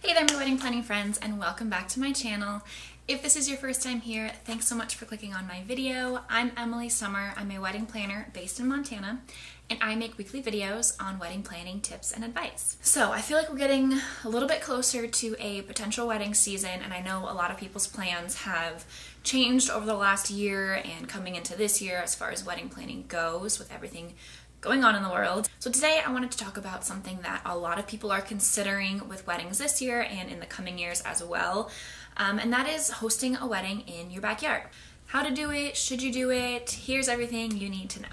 Hey there, my wedding planning friends, and welcome back to my channel. If this is your first time here, thanks so much for clicking on my video. I'm Emily Summer. I'm a wedding planner based in Montana, and I make weekly videos on wedding planning tips and advice. So I feel like we're getting a little bit closer to a potential wedding season, and I know a lot of people's plans have changed over the last year and coming into this year as far as wedding planning goes with everything going on in the world. So today I wanted to talk about something that a lot of people are considering with weddings this year and in the coming years as well, and that is hosting a wedding in your backyard. How to do it, should you do it, here's everything you need to know.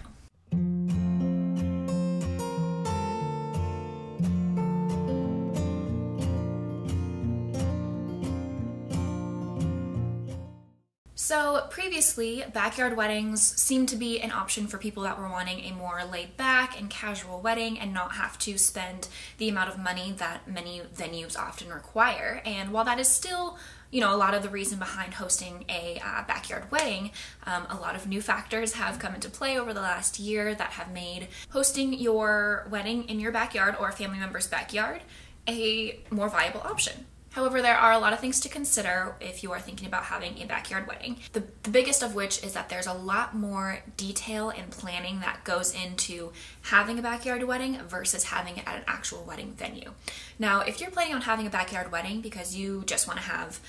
So previously, backyard weddings seemed to be an option for people that were wanting a more laid back and casual wedding and not have to spend the amount of money that many venues often require. And while that is still, a lot of the reason behind hosting a backyard wedding, a lot of new factors have come into play over the last year that have made hosting your wedding in your backyard or a family member's backyard a more viable option. However, there are a lot of things to consider if you are thinking about having a backyard wedding. The biggest of which is that there's a lot more detail and planning that goes into having a backyard wedding versus having it at an actual wedding venue. Now, if you're planning on having a backyard wedding because you just want to have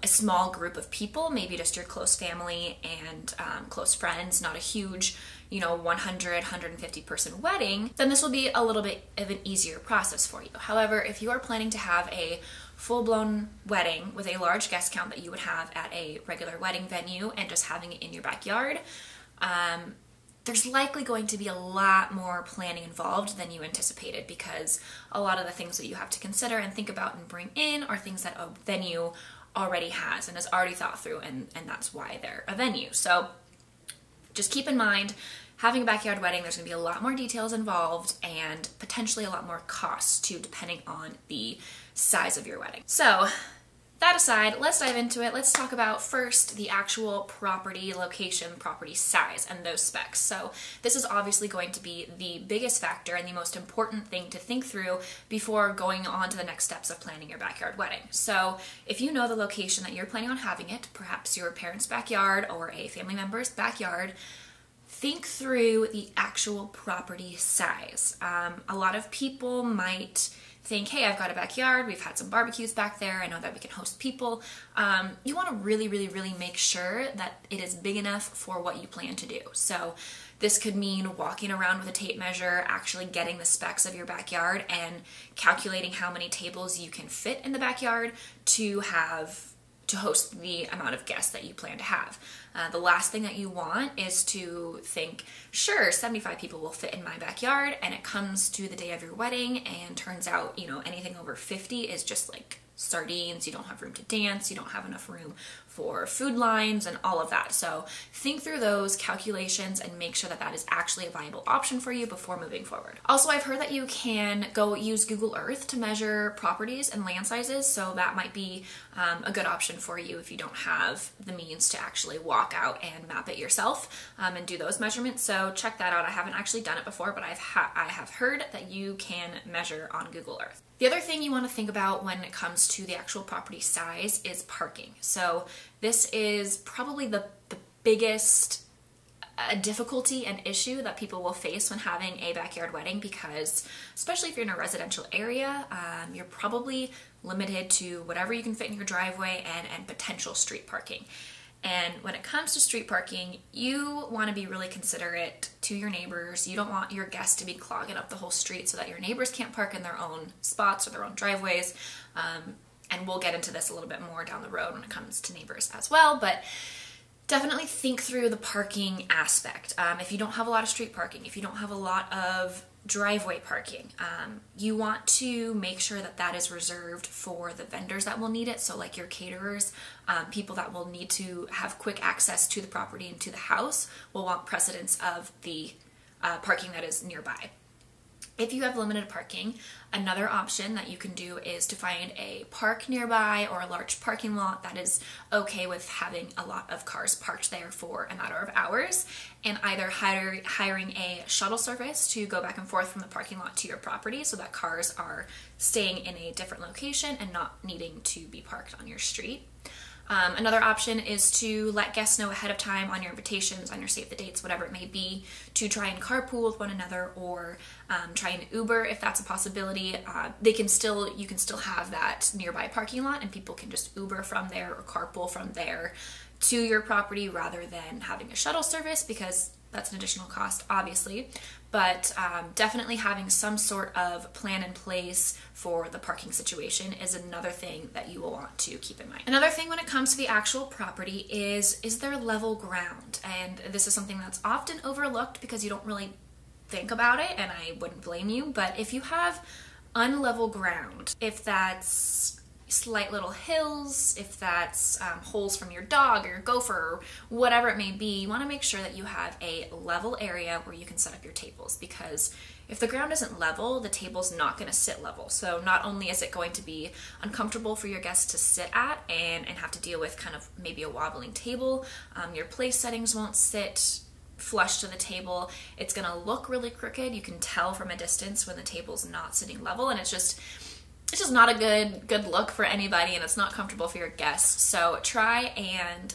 a small group of people, maybe just your close family and close friends, not a huge 100, 150 person wedding, then this will be a little bit of an easier process for you. However, if you are planning to have a full-blown wedding with a large guest count that you would have at a regular wedding venue and just having it in your backyard, there's likely going to be a lot more planning involved than you anticipated, because a lot of the things that you have to consider and think about and bring in are things that a venue already has and has already thought through, and that's why they're a venue. So just keep in mind, having a backyard wedding, there's going to be a lot more details involved and potentially a lot more costs too, depending on the size of your wedding. So that aside, let's dive into it. Let's talk about first the actual property location, property size, and those specs. So this is obviously going to be the biggest factor and the most important thing to think through before going on to the next steps of planning your backyard wedding. So if you know the location that you're planning on having it, perhaps your parents' backyard or a family member's backyard, think through the actual property size. A lot of people might think, hey, I've got a backyard, we've had some barbecues back there, I know that we can host people. You want to really make sure that it is big enough for what you plan to do. So this could mean walking around with a tape measure, actually getting the specs of your backyard and calculating how many tables you can fit in the backyard to host the amount of guests that you plan to have. The last thing that you want is to think, sure, 75 people will fit in my backyard, and it comes to the day of your wedding and turns out, anything over 50 is just like sardines. You don't have room to dance, you don't have enough room for food lines and all of that. So think through those calculations and make sure that that is actually a viable option for you before moving forward. Also, I've heard that you can go use Google Earth to measure properties and land sizes, so that might be a good option for you if you don't have the means to actually walk out and map it yourself and do those measurements. So check that out. I haven't actually done it before, but I have heard that you can measure on Google Earth. The other thing you want to think about when it comes to the actual property size is parking. So this is probably the biggest difficulty and issue that people will face when having a backyard wedding, because especially if you're in a residential area, you're probably limited to whatever you can fit in your driveway and potential street parking. And when it comes to street parking, you want to be really considerate to your neighbors. You don't want your guests to be clogging up the whole street so that your neighbors can't park in their own spots or their own driveways. And we'll get into this a little bit more down the road when it comes to neighbors as well, but definitely think through the parking aspect. If you don't have a lot of street parking, if you don't have a lot of driveway parking, you want to make sure that that is reserved for the vendors that will need it. So like your caterers, people that will need to have quick access to the property and to the house will want precedence of the parking that is nearby. If you have limited parking, another option that you can do is to find a park nearby or a large parking lot that is okay with having a lot of cars parked there for a matter of hours, and either hiring a shuttle service to go back and forth from the parking lot to your property so that cars are staying in a different location and not needing to be parked on your street. Another option is to let guests know ahead of time on your invitations, on your save the dates, whatever it may be, to try and carpool with one another, or try and Uber if that's a possibility. You can still have that nearby parking lot, and people can just Uber from there or carpool from there to your property rather than having a shuttle service, because that's an additional cost, obviously. But definitely having some sort of plan in place for the parking situation is another thing that you will want to keep in mind. Another thing when it comes to the actual property is there level ground? And this is something that's often overlooked because you don't really think about it, and I wouldn't blame you, but if you have unlevel ground, if that's slight little hills, if that's holes from your dog or your gopher or whatever it may be, you want to make sure that you have a level area where you can set up your tables, because if the ground isn't level, the table's not going to sit level. So not only is it going to be uncomfortable for your guests to sit at and have to deal with kind of maybe a wobbling table, your place settings won't sit flush to the table, it's going to look really crooked. You can tell from a distance when the table's not sitting level, and it's just not a good look for anybody, and it's not comfortable for your guests. So try and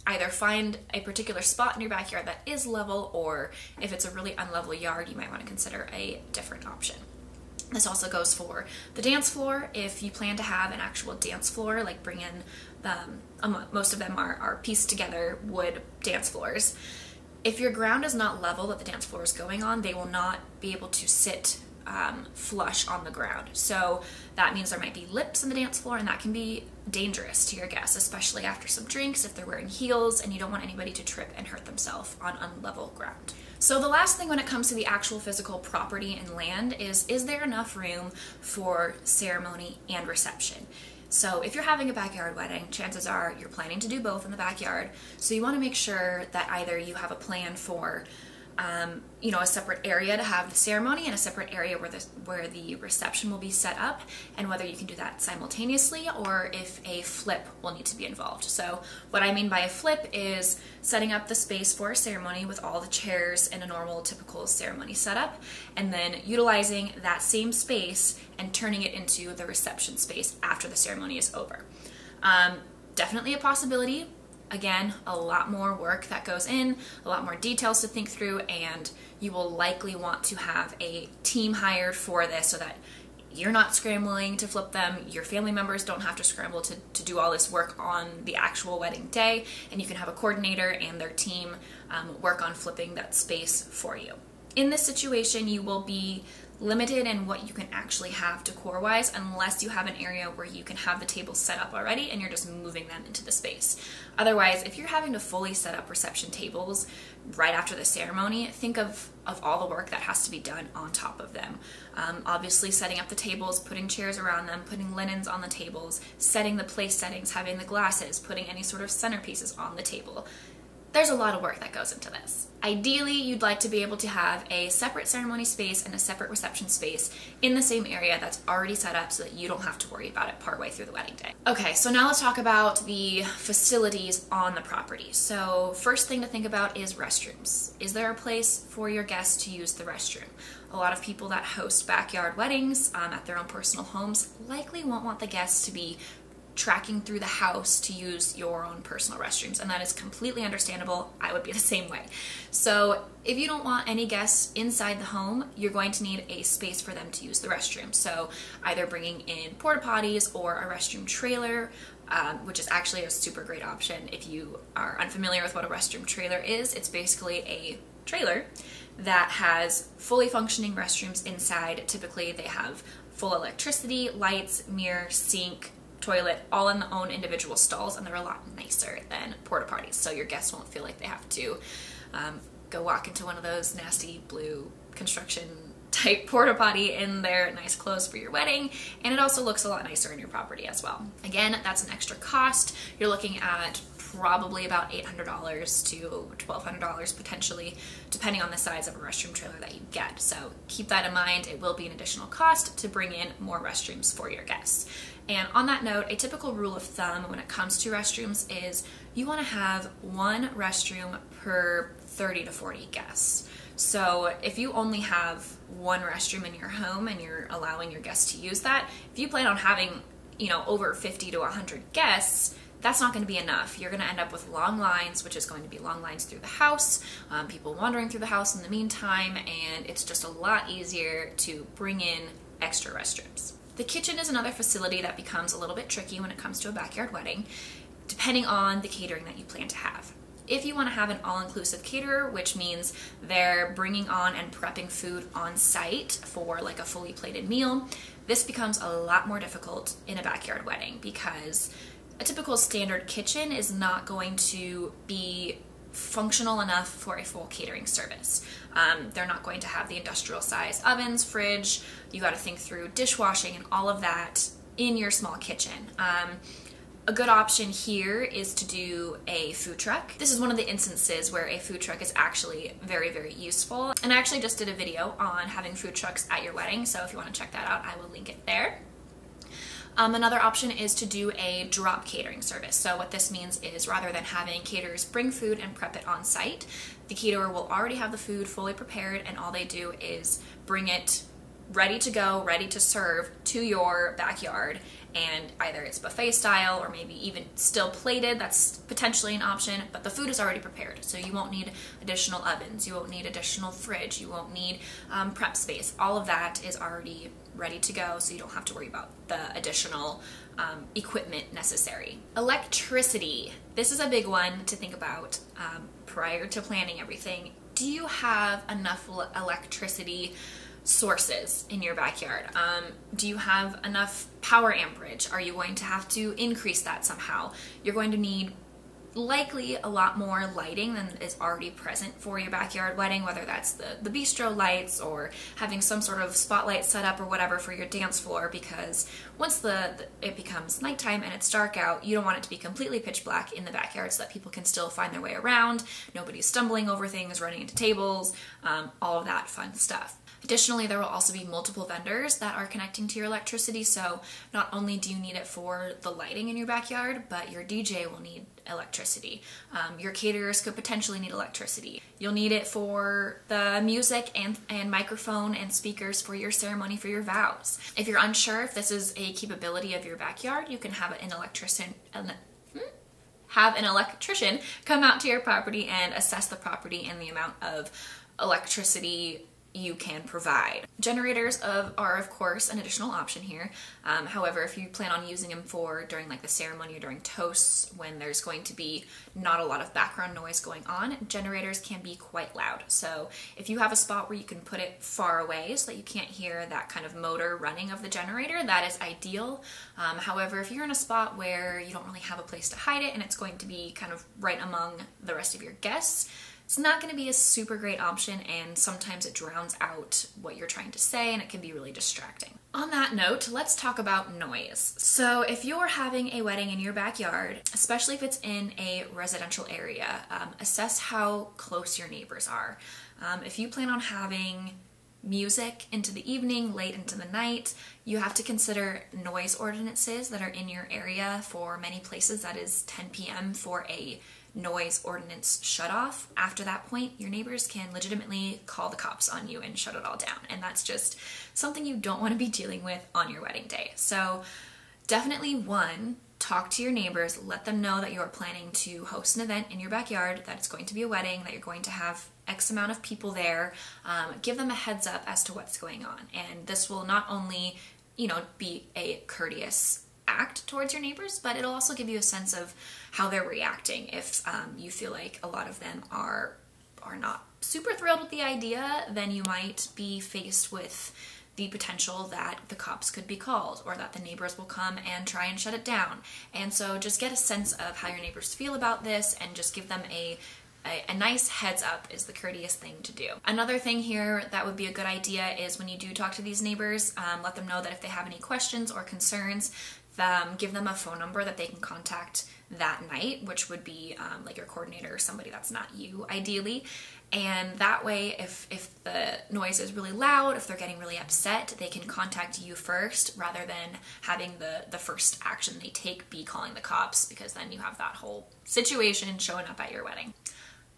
either find a particular spot in your backyard that is level, or if it's a really unlevel yard, you might want to consider a different option. This also goes for the dance floor. If you plan to have an actual dance floor, like bring in, most of them are pieced together wood dance floors. If your ground is not level that the dance floor is going on, they will not be able to sit flush on the ground. So that means there might be lips in the dance floor, and that can be dangerous to your guests, especially after some drinks, if they're wearing heels, and you don't want anybody to trip and hurt themselves on unlevel ground. So the last thing when it comes to the actual physical property and land is there enough room for ceremony and reception? So if you're having a backyard wedding, chances are you're planning to do both in the backyard. So you want to make sure that either you have a plan for a separate area to have the ceremony and a separate area where the reception will be set up, and whether you can do that simultaneously or if a flip will need to be involved. So what I mean by a flip is setting up the space for a ceremony with all the chairs in a normal, typical ceremony setup, and then utilizing that same space and turning it into the reception space after the ceremony is over. Definitely a possibility. Again, a lot more work that goes in, a lot more details to think through, and you will likely want to have a team hired for this so that you're not scrambling to flip them, your family members don't have to scramble to do all this work on the actual wedding day, and you can have a coordinator and their team work on flipping that space for you. In this situation, you will be limited in what you can actually have decor-wise unless you have an area where you can have the tables set up already and you're just moving them into the space. Otherwise, if you're having to fully set up reception tables right after the ceremony, think of all the work that has to be done on top of them. Obviously, setting up the tables, putting chairs around them, putting linens on the tables, setting the place settings, having the glasses, putting any sort of centerpieces on the table. There's a lot of work that goes into this. Ideally, you'd like to be able to have a separate ceremony space and a separate reception space in the same area that's already set up so that you don't have to worry about it partway through the wedding day. Okay, so now let's talk about the facilities on the property. So first thing to think about is restrooms. Is there a place for your guests to use the restroom? A lot of people that host backyard weddings at their own personal homes likely won't want the guests to be tracking through the house to use your own personal restrooms, and that is completely understandable. I would be the same way. So if you don't want any guests inside the home, you're going to need a space for them to use the restroom. So either bringing in porta potties or a restroom trailer, which is actually a super great option. If you are unfamiliar with what a restroom trailer is, it's basically a trailer that has fully functioning restrooms inside. Typically they have full electricity, lights, mirror, sink, toilet, all in their own individual stalls, and they're a lot nicer than porta potties, so your guests won't feel like they have to go walk into one of those nasty blue construction type porta potty in their nice clothes for your wedding, and it also looks a lot nicer in your property as well. Again, that's an extra cost. You're looking at probably about $800 to $1,200 potentially, depending on the size of a restroom trailer that you get. So keep that in mind. It will be an additional cost to bring in more restrooms for your guests. And on that note, a typical rule of thumb when it comes to restrooms is you want to have one restroom per 30 to 40 guests. So if you only have one restroom in your home and you're allowing your guests to use that, if you plan on having, over 50 to 100 guests, that's not going to be enough. You're going to end up with long lines, which is going to be long lines through the house, people wandering through the house in the meantime, and it's just a lot easier to bring in extra restrooms. The kitchen is another facility that becomes a little bit tricky when it comes to a backyard wedding, depending on the catering that you plan to have. If you want to have an all-inclusive caterer, which means they're bringing on and prepping food on site for like a fully plated meal, this becomes a lot more difficult in a backyard wedding because a typical standard kitchen is not going to be functional enough for a full catering service. They're not going to have the industrial size ovens, fridge. You got to think through dishwashing and all of that in your small kitchen. A good option here is to do a food truck. This is one of the instances where a food truck is actually very, very useful. And I actually just did a video on having food trucks at your wedding, so if you want to check that out, I will link it there. Another option is to do a drop catering service. So what this means is rather than having caterers bring food and prep it on site, the caterer will already have the food fully prepared and all they do is bring it ready to go, ready to serve to your backyard, and either it's buffet style or maybe even still plated. That's potentially an option, but the food is already prepared, so you won't need additional ovens, you won't need additional fridge, you won't need prep space. All of that is already ready to go, so you don't have to worry about the additional equipment necessary. Electricity. This is a big one to think about prior to planning everything. Do you have enough electricity sources in your backyard? Do you have enough power amperage? Are you going to have to increase that somehow? You're going to need likely a lot more lighting than is already present for your backyard wedding, whether that's the bistro lights or having some sort of spotlight set up or whatever for your dance floor, because once it becomes nighttime and it's dark out, you don't want it to be completely pitch black in the backyard so that people can still find their way around, nobody's stumbling over things, running into tables, all of that fun stuff. Additionally, there will also be multiple vendors that are connecting to your electricity, so not only do you need it for the lighting in your backyard, but your DJ will need electricity. Your caterers could potentially need electricity. You'll need it for the music and microphone and speakers for your ceremony for your vows. If you're unsure if this is a capability of your backyard, you can have an electrician come out to your property and assess the property and the amount of electricity you can provide. Generators are of course an additional option here. However, if you plan on using them during like the ceremony or during toasts when there's going to be not a lot of background noise going on, generators can be quite loud. So if you have a spot where you can put it far away so that you can't hear that kind of motor running of the generator, that is ideal. However, if you're in a spot where you don't really have a place to hide it and it's going to be kind of right among the rest of your guests, it's not going to be a super great option, and sometimes it drowns out what you're trying to say and it can be really distracting. On that note, let's talk about noise. So if you're having a wedding in your backyard, especially if it's in a residential area, assess how close your neighbors are. If you plan on having music into the evening, late into the night, you have to consider noise ordinances that are in your area. For many places, that is 10 p.m. for a noise ordinance shut off. After that point, your neighbors can legitimately call the cops on you and shut it all down, and that's just something you don't want to be dealing with on your wedding day. So definitely, one, talk to your neighbors, let them know that you're planning to host an event in your backyard, that it's going to be a wedding, that you're going to have X amount of people there. Give them a heads up as to what's going on, and this will not only, be a courteous act towards your neighbors, but it'll also give you a sense of how they're reacting. If you feel like a lot of them are not super thrilled with the idea, then you might be faced with the potential that the cops could be called or that the neighbors will come and try and shut it down. And so just get a sense of how your neighbors feel about this and just give them a nice heads up is the courteous thing to do. Another thing here that would be a good idea is when you do talk to these neighbors, let them know that if they have any questions or concerns, give them a phone number that they can contact that night, which would be like your coordinator or somebody that's not you, ideally. And that way, if the noise is really loud, if they're getting really upset, they can contact you first rather than having the first action they take be calling the cops, because then you have that whole situation showing up at your wedding.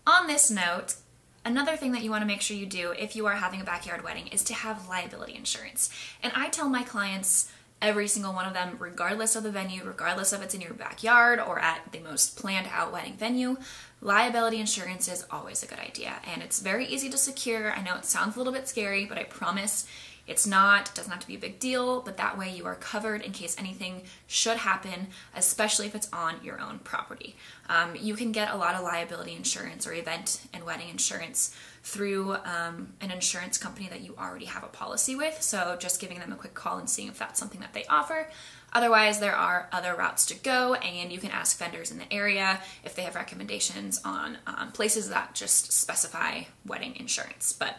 On this note, another thing that you want to make sure you do if you are having a backyard wedding is to have liability insurance. And I tell my clients, every single one of them, regardless of the venue, regardless if it's in your backyard or at the most planned out wedding venue, liability insurance is always a good idea. And it's very easy to secure. I know it sounds a little bit scary, but I promise it's not. It doesn't have to be a big deal, but that way you are covered in case anything should happen, especially if it's on your own property. You can get a lot of liability insurance or event and wedding insurance through an insurance company that you already have a policy with, so just giving them a quick call and seeing if that's something that they offer. Otherwise, there are other routes to go, and you can ask vendors in the area if they have recommendations on places that just specify wedding insurance. But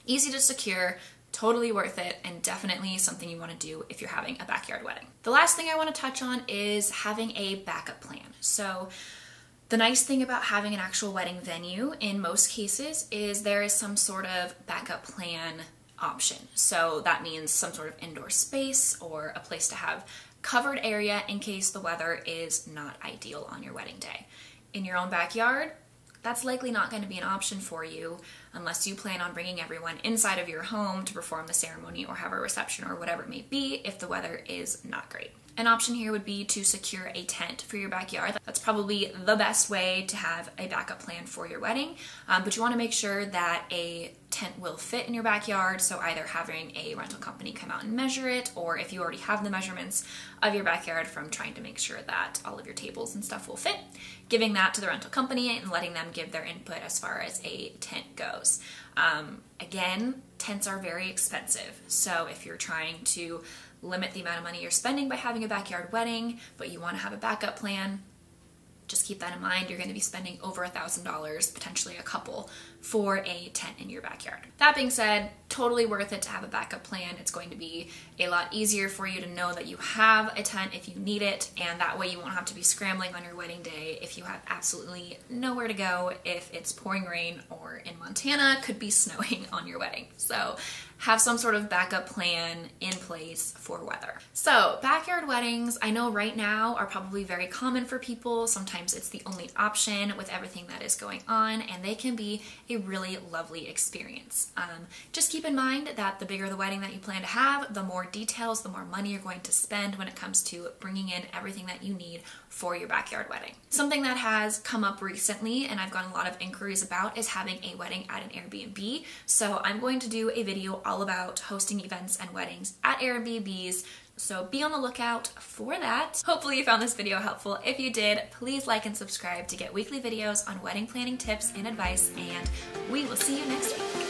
easy to secure, totally worth it, and definitely something you want to do if you're having a backyard wedding. The last thing I want to touch on is having a backup plan. So the nice thing about having an actual wedding venue in most cases is there is some sort of backup plan option. So that means some sort of indoor space or a place to have covered area in case the weather is not ideal on your wedding day. In your own backyard, that's likely not going to be an option for you unless you plan on bringing everyone inside of your home to perform the ceremony or have a reception or whatever it may be if the weather is not great. An option here would be to secure a tent for your backyard. That's probably the best way to have a backup plan for your wedding, but you want to make sure that a tent will fit in your backyard, so either having a rental company come out and measure it, or if you already have the measurements of your backyard from trying to make sure that all of your tables and stuff will fit, giving that to the rental company and letting them give their input as far as a tent goes. Again, tents are very expensive, so if you're trying to limit the amount of money you're spending by having a backyard wedding, but you want to have a backup plan, just keep that in mind. You're going to be spending over $1,000, potentially a couple, for a tent in your backyard. That being said, totally worth it to have a backup plan. It's going to be a lot easier for you to know that you have a tent if you need it, and that way you won't have to be scrambling on your wedding day if you have absolutely nowhere to go, if it's pouring rain, or in Montana, could be snowing on your wedding. So have some sort of backup plan in place for weather. So backyard weddings, I know right now are probably very common for people. Sometimes it's the only option with everything that is going on, and they can be a really lovely experience. Just keep in mind that the bigger the wedding that you plan to have, the more details, the more money you're going to spend when it comes to bringing in everything that you need for your backyard wedding. Something that has come up recently and I've gotten a lot of inquiries about is having a wedding at an Airbnb. So I'm going to do a video all about hosting events and weddings at Airbnbs, so be on the lookout for that. Hopefully you found this video helpful. If you did, please like and subscribe to get weekly videos on wedding planning tips and advice, and we will see you next week.